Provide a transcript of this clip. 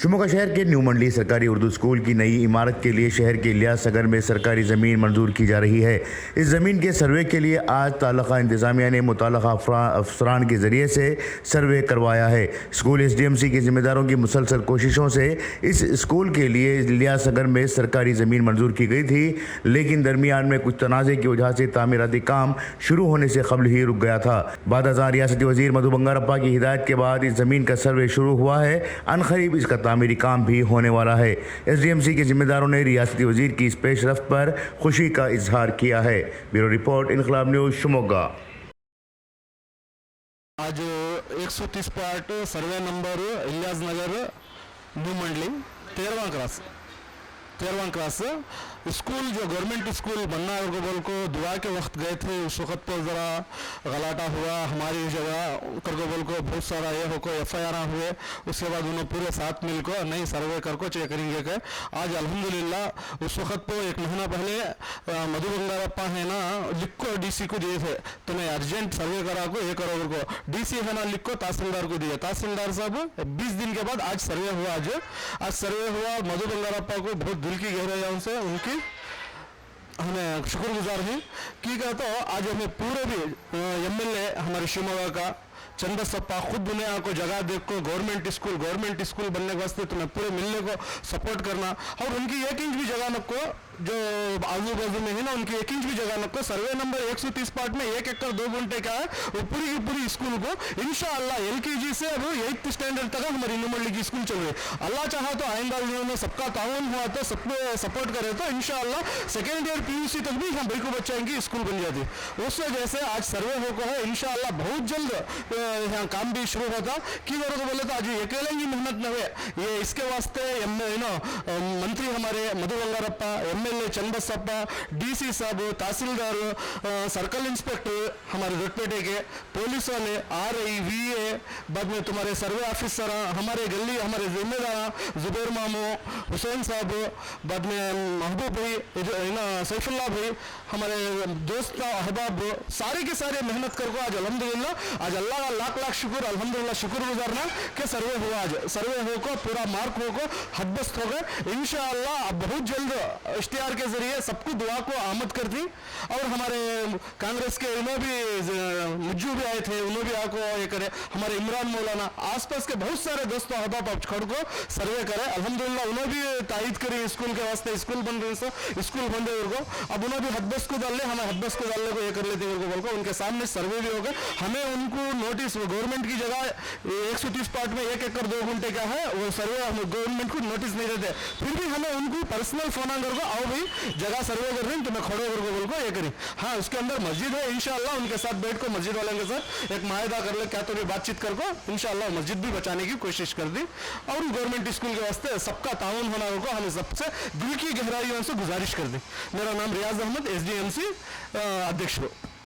शिमोगा शहर के न्यू मंडली सरकारी उर्दू स्कूल की नई इमारत के लिए शहर के इलियास नगर में सरकारी ज़मीन मंजूर की जा रही है। इस ज़मीन के सर्वे के लिए आज ताल्लुक़ा इंतज़ामिया ने मुताल्लिक़ा अफसरान के ज़रिए से सर्वे करवाया है। स्कूल SDMC के ज़िम्मेदारों की मुसलसल कोशिशों से इस स्कूल के लिए इलियास नगर में सरकारी ज़मीन मंजूर की गई थी, लेकिन दरमियान में कुछ तनाज़े की वजह से तामीराती काम शुरू होने से कबल ही रुक गया था। बाद रियासती वज़ीर मधु बंगारप्पा की हिदायत के बाद इस ज़मीन का सर्वे शुरू हुआ है। अनकरीब इसका तामीरी काम भी होने वाला है। SDMC के जिम्मेदारों ने रियासती वजीर की इस पेशरफ्त पर खुशी का इजहार किया है। ब्यूरो रिपोर्ट, इनकलाब न्यूज़, शिमोगा। आज 130 पार्ट सर्वे नंबर इलियास नगर न्यू मंडली 13वां क्लास स्कूल जो गवर्नमेंट स्कूल बनना है बोल को दुआ के वक्त गए थे। उस वक्त तो ज़रा गलाटा हुआ हमारी जगह करको बोल को बहुत सारा ये हो को FIR हुए। उसके बाद उन्होंने पूरे साथ मिल को नहीं सर्वे कर को चेक करेंगे के आज अल्हम्दुलिल्लाह। उस वक्त तो 1 महीना पहले मधु बंगारप्पा है ना लिख को DC को दिए थे, तो मैं अर्जेंट सर्वे करा को ये करो को DC है ना लिख को तहसीलदार को दिए। तहसीलदार साहब 20 दिन के बाद आज सर्वे हुआ। आज सर्वे हुआ। मधु बंगारप्पा को बहुत दिल की गहराइयों से उनकी हमें शुक्रगुजार हैं कि कहते हो आज हमें पूरे भी MLA हमारे शिमोगा का चंदसप्पा खुद दुनिया को जगह देख को गवर्नमेंट स्कूल बनने के वास्ते तुम्हें पूरे मिलने को सपोर्ट करना और उनकी 1 इंच भी जगह न को जो आजू बाजू में है ना उनकी 1 इंच भी जगह न को सर्वे नंबर 130 पार्ट में 1 एकड़ 2 गुंठे का है वो पूरी की पूरी स्कूल को इंशाअल्लाह LKG से अब 8th स्टैंडर्ड तक हमारी न्यू मंडली की स्कूल चल रही है। अल्लाह चाहा तो आइंदा में सबका ताउन हुआ तो सबको सपोर्ट करे तो इंशाअल्लाह सेकेंड ईयर PUC तक भी हम भाई को बच्चा की स्कूल बन जाती। उससे जैसे आज सर्वे हो को है इंशाअल्लाह बहुत जल्द यहाँ काम भी शुरू होता। कि करो तो बोले तो आज अकेले ही मेहनत न हुए ये इसके वास्ते मंत्री हमारे मधु बंगारप्पा, MLA चंदसप्पा, DC साहब, तहसीलदार, सर्कल इंस्पेक्टर हमारे रटपेटे के, पुलिस वाले, RI, VA, बाद में तुम्हारे सर्वे ऑफिसर, हमारे गली हमारे जिम्मेदार जुबैर मामू, हुसैन साहब, बाद में महबूब भाई, सैफुल्लाह भाई, हमारे दोस्त अहबाब सारे के सारे मेहनत करको आज अल्हम्दुलिल्लाह आज अल्लाह का लाख लाख शुक्र अल्हम्दुलिल्लाह शुक्र गुजारना के सर्वे हुआ। आज सर्वे हो को पूरा मार्क हो को हदबस्त हो गए इंशाअल्लाह। बहुत जल्द इश्तिहार के जरिए सबको दुआ को आमद कर दी। और हमारे कांग्रेस के इन्हों भी मुज्जू भी आए थे, उन्होंने भी आको ये करे। हमारे इमरान मौलाना आसपास के बहुत सारे दोस्तों अहबाब छोड़ को सर्वे करे अल्हम्दुलिल्लाह। उन्होंने भी तायद करी स्कूल के वास्ते स्कूल बन रहे स्कूल बन रहे को अब उन्होंने भी हदबस्त को डाल ले हमें हदबस्त को डालने को ये कर लेते बोल को उनके सामने सर्वे भी हो गए। हमें उनको नोटिस गवर्नमेंट की जगह 130 पार्ट में 1 एकड़ 2 गुंठे का है वो सर्वे हम गवर्नमेंट को नोटिस नहीं देते, फिर भी हमें उनको पर्सनल फोन कर को आओ भाई जगह सर्वे कर रहे हैं तुम्हें खड़ो कर बोल को ये करी। हाँ उसके अंदर मस्जिद है इंशाअल्लाह उनके साथ बैठ को मस्जिद वाले के साथ एक मायदा कर ले क्या तो भी बातचीत कर को इंशाअल्लाह मस्जिद भी बचाने की कोशिश कर दी। और गवर्नमेंट स्कूल के वास्ते सबका ताउन होना को हमें सबसे दिल की गहराइयों से गुजारिश कर दी। मेरा नाम रियाज अहमद SDMC अध्यक्ष।